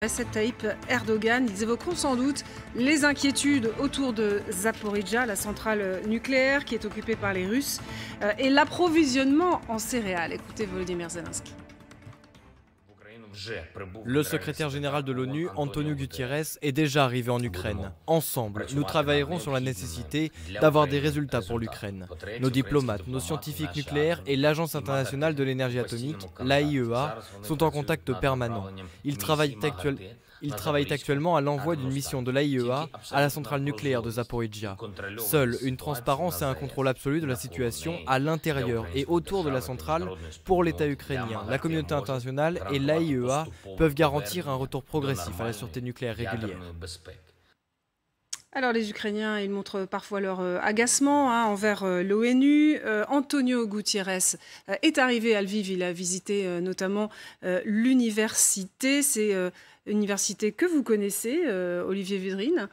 Recep Tayyip Erdogan. Ils évoqueront sans doute les inquiétudes autour de Zaporizhzhia, la centrale nucléaire qui est occupée par les Russes, et l'approvisionnement en céréales. Écoutez Volodymyr Zelensky. Le secrétaire général de l'ONU, Antonio Guterres, est déjà arrivé en Ukraine. Ensemble, nous travaillerons sur la nécessité d'avoir des résultats pour l'Ukraine. Nos diplomates, nos scientifiques nucléaires et l'Agence internationale de l'énergie atomique, l'AIEA, sont en contact permanent. Ils travaillent actuellement à l'envoi d'une mission de l'AIEA à la centrale nucléaire de Zaporizhzhia. Seule une transparence et un contrôle absolu de la situation à l'intérieur et autour de la centrale pour l'État ukrainien, la communauté internationale et l'AIEA peuvent garantir un retour progressif à la sûreté nucléaire régulière. Alors les Ukrainiens, ils montrent parfois leur agacement envers l'ONU. Antonio Guterres est arrivé à Lviv, il a visité notamment l'université. C'est une université que vous connaissez, Olivier Védrine,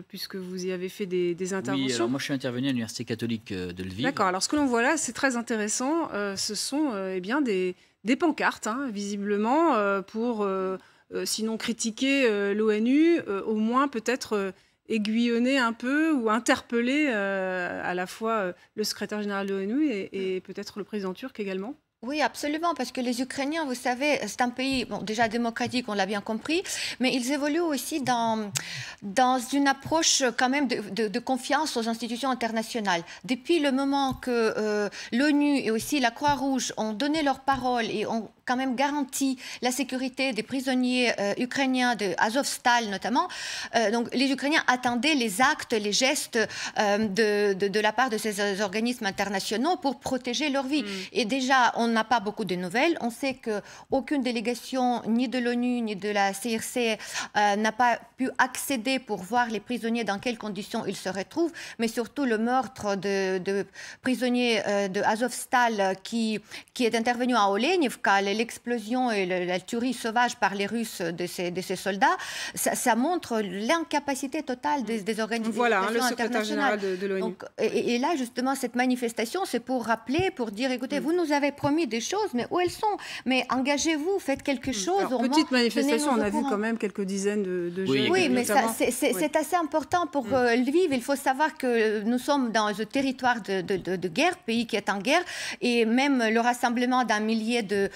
puisque vous y avez fait des interventions. Oui, alors moi je suis intervenu à l'université catholique de Lviv. D'accord, alors ce que l'on voit là, c'est très intéressant. Ce sont des pancartes, visiblement, pour sinon critiquer l'ONU, au moins peut-être aiguillonner un peu ou interpeller à la fois le secrétaire général de l'ONU et peut-être le président turc également. Oui, absolument, parce que les Ukrainiens, vous savez, c'est un pays bon, déjà démocratique, on l'a bien compris, mais ils évoluent aussi dans une approche quand même de confiance aux institutions internationales. Depuis le moment que l'ONU et aussi la Croix-Rouge ont donné leur parole et ont quand même garanti la sécurité des prisonniers ukrainiens de Azovstal notamment, donc les Ukrainiens attendaient les actes, les gestes de la part de ces organismes internationaux pour protéger leur vie. Et déjà, on n'a pas beaucoup de nouvelles. On sait qu'aucune délégation, ni de l'ONU, ni de la CRC, n'a pas pu accéder pour voir les prisonniers dans quelles conditions ils se retrouvent, mais surtout le meurtre de prisonniers de Azovstal qui est intervenu à Olenivka, l'explosion et la tuerie sauvage par les Russes de ces soldats, ça montre l'incapacité totale des organisations voilà, le secrétaire internationales. général de l'ONU. Et là, justement, cette manifestation, c'est pour rappeler, pour dire, écoutez, vous nous avez promis des choses, mais où elles sont? Mais engagez-vous, faites quelque chose. Alors, petite manifestation, on a vu quand même quelques dizaines de jeunes. Oui, mais c'est assez important pour Lviv. Il faut savoir que nous sommes dans un territoire de guerre, pays qui est en guerre, et même le rassemblement d'un millier de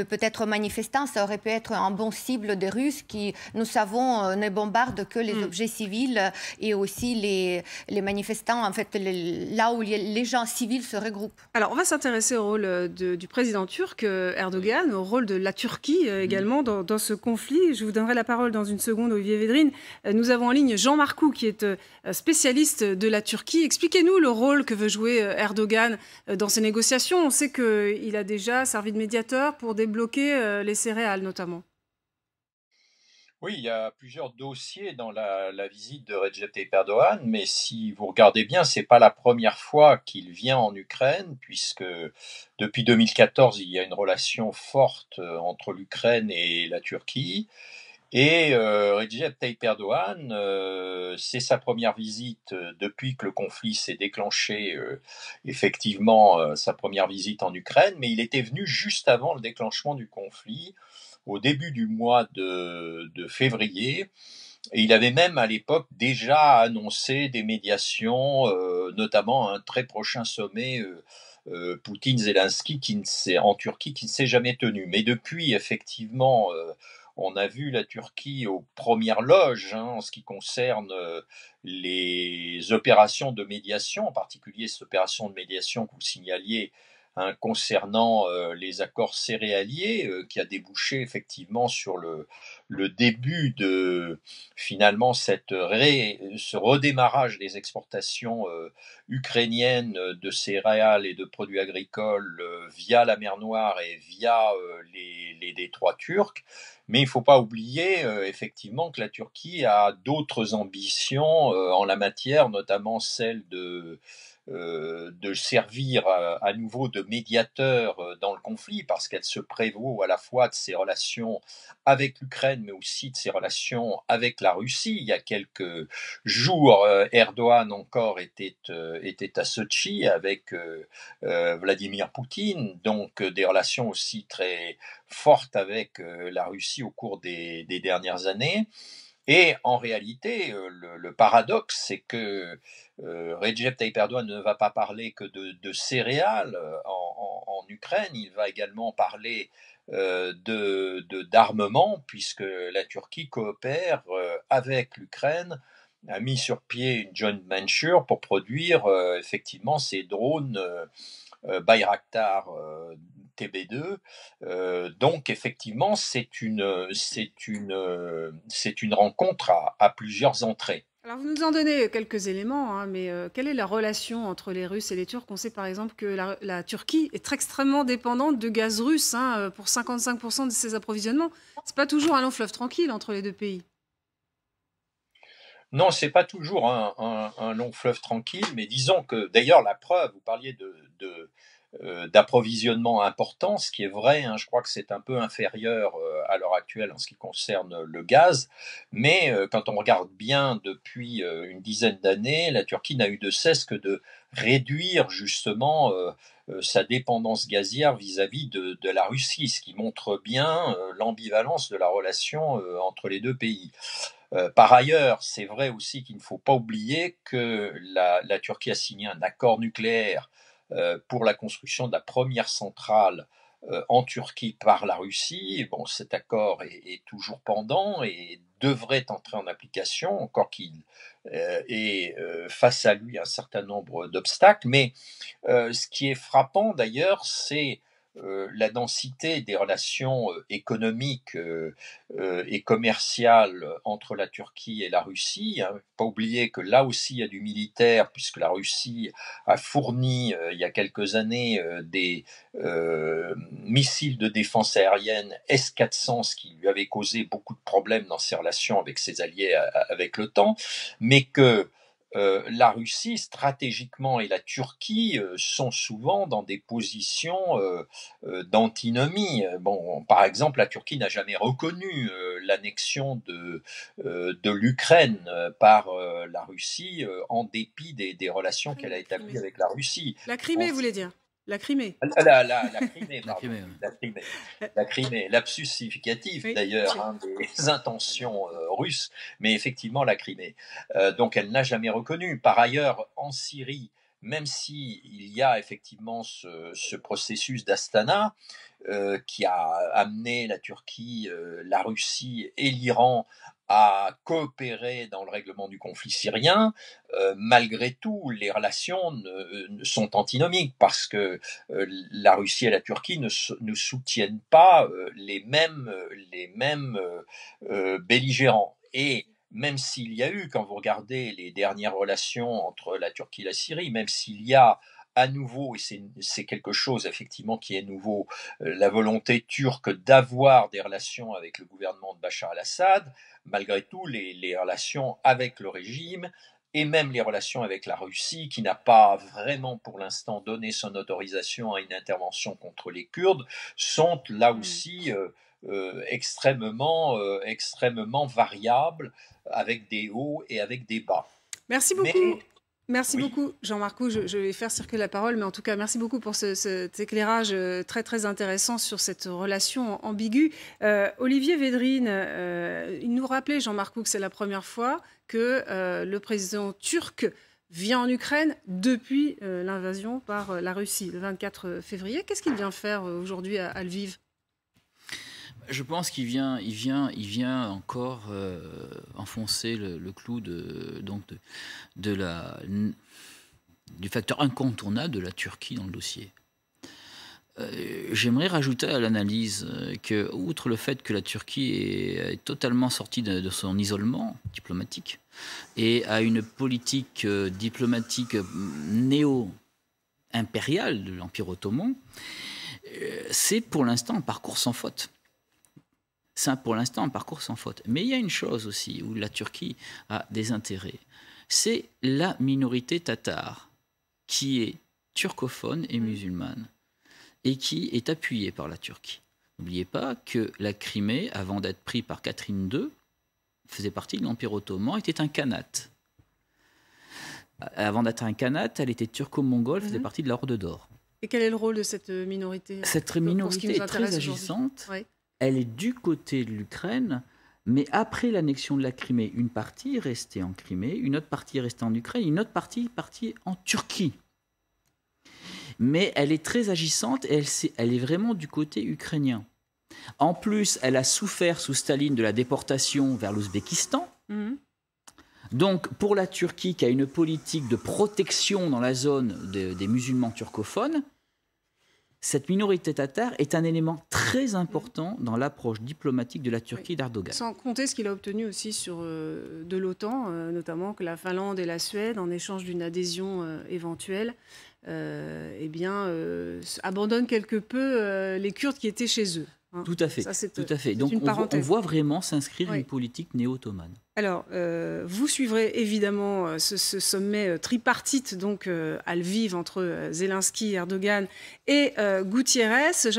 peut-être manifestants, ça aurait pu être un bon cible des Russes qui, nous savons, ne bombardent que les objets civils et aussi les manifestants, en fait, là où les gens civils se regroupent. Alors, on va s'intéresser au rôle du président turc Erdogan, au rôle de la Turquie également dans ce conflit. Je vous donnerai la parole dans une seconde, Olivier Védrine. Nous avons en ligne Jean Marcoux, qui est spécialiste de la Turquie. Expliquez-nous le rôle que veut jouer Erdogan dans ces négociations. On sait qu'il a déjà servi de médiateur pour débloquer les céréales, notamment. Oui, il y a plusieurs dossiers dans la visite de Recep Tayyip Erdogan, mais si vous regardez bien, c'est pas la première fois qu'il vient en Ukraine, puisque depuis 2014, il y a une relation forte entre l'Ukraine et la Turquie. Et Recep Tayyip Erdogan, c'est sa première visite depuis que le conflit s'est déclenché, effectivement, sa première visite en Ukraine, mais il était venu juste avant le déclenchement du conflit, au début du mois de février, et il avait même à l'époque déjà annoncé des médiations, notamment un très prochain sommet Poutine-Zelensky en Turquie qui ne s'est jamais tenu. Mais depuis, effectivement, on a vu la Turquie aux premières loges en ce qui concerne les opérations de médiation, en particulier cette opération de médiation que vous signaliez concernant les accords céréaliers, qui a débouché effectivement sur le début de finalement ce redémarrage des exportations ukrainiennes de céréales et de produits agricoles via la mer Noire et via les détroits turcs. Mais il ne faut pas oublier effectivement que la Turquie a d'autres ambitions en la matière, notamment celle de servir à nouveau de médiateur dans le conflit, parce qu'elle se prévaut à la fois de ses relations avec l'Ukraine, mais aussi de ses relations avec la Russie. Il y a quelques jours, Erdogan encore était à Sochi avec Vladimir Poutine, donc des relations aussi très fortes avec la Russie au cours des dernières années. Et en réalité, le paradoxe, c'est que Recep Tayyip Erdogan ne va pas parler que de céréales en Ukraine, il va également parler d'armement, puisque la Turquie coopère avec l'Ukraine, a mis sur pied une joint venture pour produire effectivement ces drones Bayraktar TB2. Donc effectivement, c'est une rencontre à plusieurs entrées. Alors vous nous en donnez quelques éléments, hein, mais quelle est la relation entre les Russes et les Turcs? On sait par exemple que la Turquie est extrêmement dépendante de gaz russe, hein, pour 55% de ses approvisionnements. C'est pas toujours un long fleuve tranquille entre les deux pays. Non, c'est pas toujours un long fleuve tranquille, mais disons que d'ailleurs la preuve, vous parliez d'approvisionnement important, ce qui est vrai, hein, je crois que c'est un peu inférieur à l'heure actuelle en ce qui concerne le gaz, mais quand on regarde bien depuis une dizaine d'années, la Turquie n'a eu de cesse que de réduire justement sa dépendance gazière vis-à-vis de la Russie, ce qui montre bien l'ambivalence de la relation entre les deux pays. Par ailleurs, c'est vrai aussi qu'il ne faut pas oublier que la Turquie a signé un accord nucléaire pour la construction de la première centrale en Turquie par la Russie. Bon, cet accord est toujours pendant et devrait entrer en application, encore qu'il ait face à lui un certain nombre d'obstacles. Mais ce qui est frappant d'ailleurs, c'est la densité des relations économiques et commerciales entre la Turquie et la Russie. Il ne faut pas oublier que là aussi il y a du militaire, puisque la Russie a fourni il y a quelques années des missiles de défense aérienne S-400, ce qui lui avait causé beaucoup de problèmes dans ses relations avec ses alliés avec l'OTAN, mais que la Russie, stratégiquement, et la Turquie sont souvent dans des positions d'antinomie. Bon, par exemple, la Turquie n'a jamais reconnu l'annexion de l'Ukraine par la Russie, en dépit des relations qu'elle a établies avec la Russie. La Crimée, vous voulez dire? La Crimée. La Crimée, pardon. Crimée. La Crimée, lapsus significatif Oui, d'ailleurs, des intentions russes, mais effectivement la Crimée. Donc elle n'a jamais reconnu. Par ailleurs, en Syrie, même s'il y a effectivement ce processus d'Astana qui a amené la Turquie, la Russie et l'Iran à coopérer dans le règlement du conflit syrien, malgré tout, les relations sont antinomiques parce que la Russie et la Turquie ne soutiennent pas les mêmes belligérants. Et même s'il y a eu, quand vous regardez les dernières relations entre la Turquie et la Syrie, même s'il y a à nouveau, et c'est quelque chose effectivement qui est nouveau, la volonté turque d'avoir des relations avec le gouvernement de Bachar el-Assad, malgré tout, les relations avec le régime et même les relations avec la Russie, qui n'a pas vraiment pour l'instant donné son autorisation à une intervention contre les Kurdes, sont là aussi extrêmement variables, avec des hauts et avec des bas. Merci beaucoup. Merci beaucoup, Jean-Marc. Je vais faire circuler la parole, mais en tout cas, merci beaucoup pour cet éclairage très, très intéressant sur cette relation ambiguë. Olivier Védrine, il nous rappelait, Jean-Marc, que c'est la première fois que le président turc vient en Ukraine depuis l'invasion par la Russie, le 24 février. Qu'est-ce qu'il vient faire aujourd'hui à Lviv ? Je pense qu'il vient encore enfoncer le clou du facteur incontournable de la Turquie dans le dossier. J'aimerais rajouter à l'analyse que, outre le fait que la Turquie est totalement sortie de son isolement diplomatique et a une politique diplomatique néo-impériale de l'Empire ottoman, c'est pour l'instant un parcours sans faute. C'est pour l'instant un parcours sans faute. Mais il y a une chose aussi où la Turquie a des intérêts. C'est la minorité tatare qui est turcophone et musulmane, et qui est appuyée par la Turquie. N'oubliez pas que la Crimée, avant d'être prise par Catherine II, faisait partie de l'Empire ottoman, était un khanat. Avant d'être un khanat, elle était turco-mongole, faisait partie de la Horde d'Or. Et quel est le rôle de cette minorité? Cette minorité est très agissante. Oui. Elle est du côté de l'Ukraine, mais après l'annexion de la Crimée, une partie est restée en Crimée, une autre partie est restée en Ukraine, une autre partie est partie en Turquie. Mais elle est très agissante et elle est vraiment du côté ukrainien. En plus, elle a souffert sous Staline de la déportation vers l'Ouzbékistan. Donc, pour la Turquie, qui a une politique de protection dans la zone des musulmans turcophones, cette minorité tatare est un élément très important dans l'approche diplomatique de la Turquie d'Erdogan. Sans compter ce qu'il a obtenu aussi de l'OTAN, notamment que la Finlande et la Suède, en échange d'une adhésion éventuelle, abandonnent quelque peu les Kurdes qui étaient chez eux. Hein. Tout à fait. Ça, tout à fait. Donc on voit vraiment s'inscrire une politique néo-ottomane. Alors, vous suivrez évidemment ce sommet tripartite donc à Lviv entre Zelensky, Erdogan et Guterres.